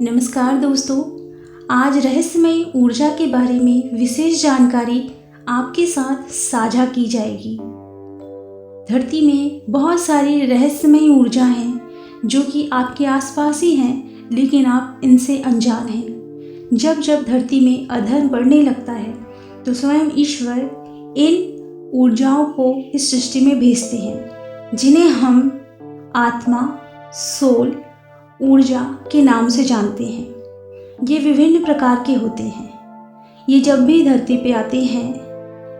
नमस्कार दोस्तों, आज रहस्यमय ऊर्जा के बारे में विशेष जानकारी आपके साथ साझा की जाएगी। धरती में बहुत सारी रहस्यमय ऊर्जा हैं जो कि आपके आसपास ही हैं, लेकिन आप इनसे अनजान हैं। जब जब धरती में अधर्म बढ़ने लगता है तो स्वयं ईश्वर इन ऊर्जाओं को इस सृष्टि में भेजते हैं, जिन्हें हम आत्मा, सोल, ऊर्जा के नाम से जानते हैं। ये विभिन्न प्रकार के होते हैं। ये जब भी धरती पे आते हैं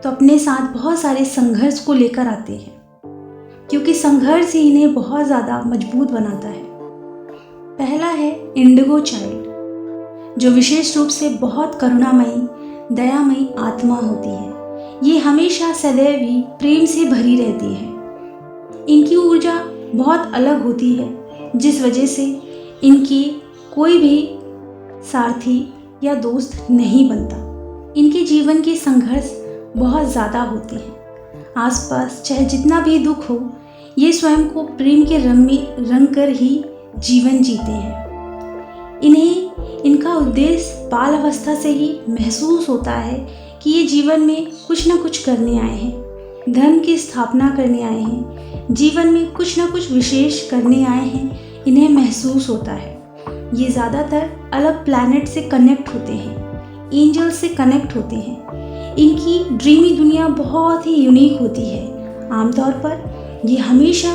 तो अपने साथ बहुत सारे संघर्ष को लेकर आते हैं, क्योंकि संघर्ष ही इन्हें बहुत ज़्यादा मजबूत बनाता है। पहला है इंडिगो चाइल्ड, जो विशेष रूप से बहुत करुणामयी, दयामयी आत्मा होती है। ये हमेशा सदैव ही प्रेम से भरी रहती है। इनकी ऊर्जा बहुत अलग होती है, जिस वजह से इनकी कोई भी सारथी या दोस्त नहीं बनता। इनके जीवन के संघर्ष बहुत ज़्यादा होते हैं। आसपास चाहे जितना भी दुख हो, ये स्वयं को प्रेम के रंग में रंग कर ही जीवन जीते हैं। इन्हें इनका उद्देश्य बाल अवस्था से ही महसूस होता है कि ये जीवन में कुछ न कुछ करने आए हैं, धर्म की स्थापना करने आए हैं, जीवन में कुछ न कुछ विशेष करने आए हैं। इन्हें महसूस होता है। ये ज़्यादातर अलग प्लैनेट से कनेक्ट होते हैं, एंजल से कनेक्ट होते हैं। इनकी ड्रीमी दुनिया बहुत ही यूनिक होती है। आमतौर पर ये हमेशा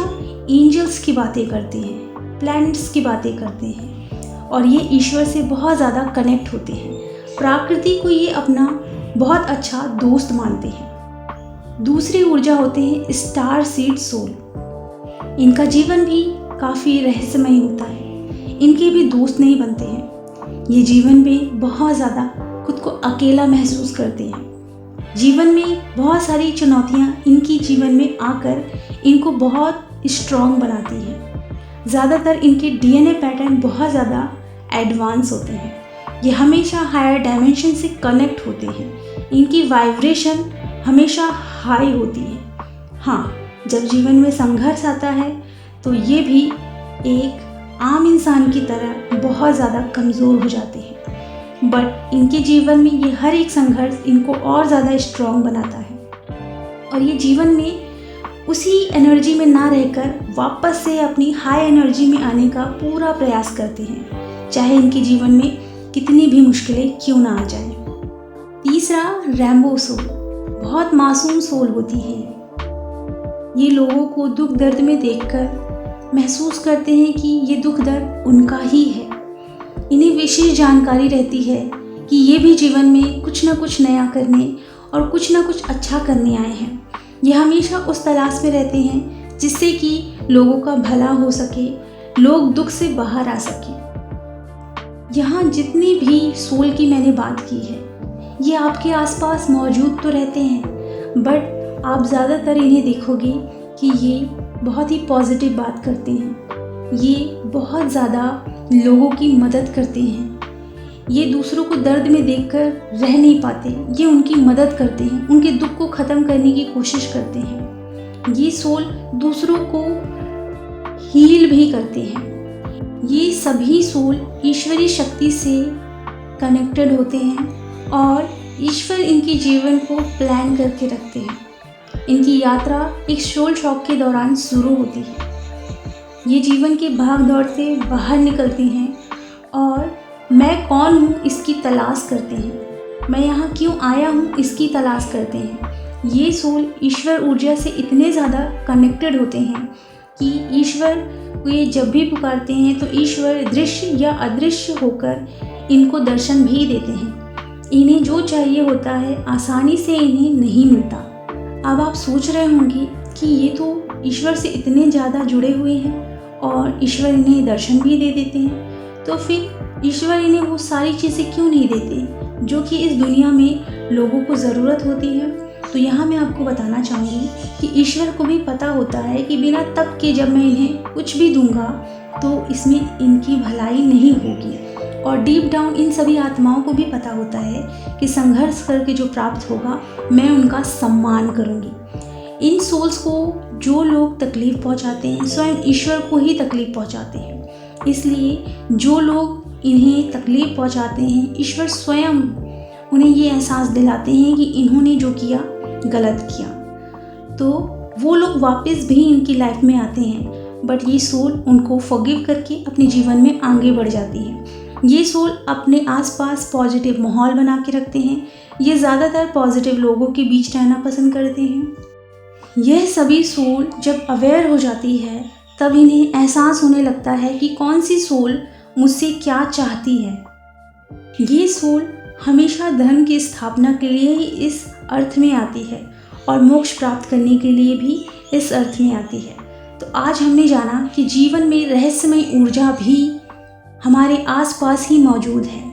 एंजल्स की बातें करते हैं, प्लैनेट्स की बातें करते हैं, और ये ईश्वर से बहुत ज़्यादा कनेक्ट होते हैं। प्रकृति को ये अपना बहुत अच्छा दोस्त मानते हैं। दूसरी ऊर्जा होते हैं स्टार सीड सोल। इनका जीवन भी काफ़ी रहस्यमय होता है। इनके भी दोस्त नहीं बनते हैं। ये जीवन में बहुत ज़्यादा खुद को अकेला महसूस करते हैं। जीवन में बहुत सारी चुनौतियाँ इनकी जीवन में आकर इनको बहुत स्ट्रॉन्ग बनाती हैं। ज़्यादातर इनके डीएनए पैटर्न बहुत ज़्यादा एडवांस होते हैं। ये हमेशा हायर डायमेंशन से कनेक्ट होते हैं। इनकी वाइब्रेशन हमेशा हाई होती है। हाँ, जब जीवन में संघर्ष आता है तो ये भी एक आम इंसान की तरह बहुत ज़्यादा कमज़ोर हो जाते हैं, बट इनके जीवन में ये हर एक संघर्ष इनको और ज़्यादा स्ट्रॉन्ग बनाता है, और ये जीवन में उसी एनर्जी में ना रहकर वापस से अपनी हाई एनर्जी में आने का पूरा प्रयास करते हैं, चाहे इनके जीवन में कितनी भी मुश्किलें क्यों ना आ जाए। तीसरा रैम्बो सोल, बहुत मासूम सोल होती है। ये लोगों को दुख दर्द में देखकर महसूस करते हैं कि ये दुख दर्द उनका ही है। इन्हें विशेष जानकारी रहती है कि ये भी जीवन में कुछ ना कुछ नया करने और कुछ ना कुछ अच्छा करने आए हैं। ये हमेशा उस तलाश में रहते हैं जिससे कि लोगों का भला हो सके, लोग दुख से बाहर आ सके। यहाँ जितनी भी सोल की मैंने बात की है, ये आपके आसपास मौजूद तो रहते हैं, बट आप ज़्यादातर इन्हें देखोगे कि ये बहुत ही पॉजिटिव बात करते हैं। ये बहुत ज़्यादा लोगों की मदद करते हैं। ये दूसरों को दर्द में देखकर रह नहीं पाते, ये उनकी मदद करते हैं, उनके दुख को ख़त्म करने की कोशिश करते हैं। ये सोल दूसरों को हील भी करते हैं। ये सभी सोल ईश्वरीय शक्ति से कनेक्टेड होते हैं, और ईश्वर इनके जीवन को प्लान करके रखते हैं। इनकी यात्रा एक सोल शॉक के दौरान शुरू होती है। ये जीवन के भाग दौड़ से बाहर निकलते हैं और मैं कौन हूँ इसकी तलाश करते हैं, मैं यहाँ क्यों आया हूँ इसकी तलाश करते हैं। ये सोल ईश्वर ऊर्जा से इतने ज़्यादा कनेक्टेड होते हैं कि ईश्वर को ये जब भी पुकारते हैं तो ईश्वर दृश्य या अदृश्य होकर इनको दर्शन भी देते हैं। इन्हें जो चाहिए होता है आसानी से इन्हें नहीं मिलता। अब आप सोच रहे होंगे कि ये तो ईश्वर से इतने ज़्यादा जुड़े हुए हैं और ईश्वर इन्हें दर्शन भी दे देते हैं, तो फिर ईश्वर इन्हें वो सारी चीज़ें क्यों नहीं देते जो कि इस दुनिया में लोगों को ज़रूरत होती है। तो यहाँ मैं आपको बताना चाहूँगी कि ईश्वर को भी पता होता है कि बिना तप के जब मैं इन्हें कुछ भी दूंगा तो इसमें इनकी भलाई नहीं होगी, और डीप डाउन इन सभी आत्माओं को भी पता होता है कि संघर्ष करके जो प्राप्त होगा मैं उनका सम्मान करूंगी। इन सोल्स को जो लोग तकलीफ़ पहुंचाते हैं स्वयं ईश्वर को ही तकलीफ़ पहुंचाते हैं। इसलिए जो लोग इन्हें तकलीफ पहुंचाते हैं, ईश्वर स्वयं उन्हें ये एहसास दिलाते हैं कि इन्होंने जो किया गलत किया, तो वो लोग वापस भी इनकी लाइफ में आते हैं। बट ये सोल उनको फॉरगिव करके अपने जीवन में आगे बढ़ जाती है। ये सोल अपने आसपास पॉजिटिव माहौल बना के रखते हैं। ये ज़्यादातर पॉजिटिव लोगों के बीच रहना पसंद करते हैं। यह सभी सोल जब अवेयर हो जाती है तब इन्हें एहसास होने लगता है कि कौन सी सोल मुझसे क्या चाहती है। ये सोल हमेशा धर्म की स्थापना के लिए ही इस अर्थ में आती है और मोक्ष प्राप्त करने के लिए भी इस अर्थ में आती है। तो आज हमने जाना कि जीवन में रहस्यमय ऊर्जा भी हमारे आसपास ही मौजूद है।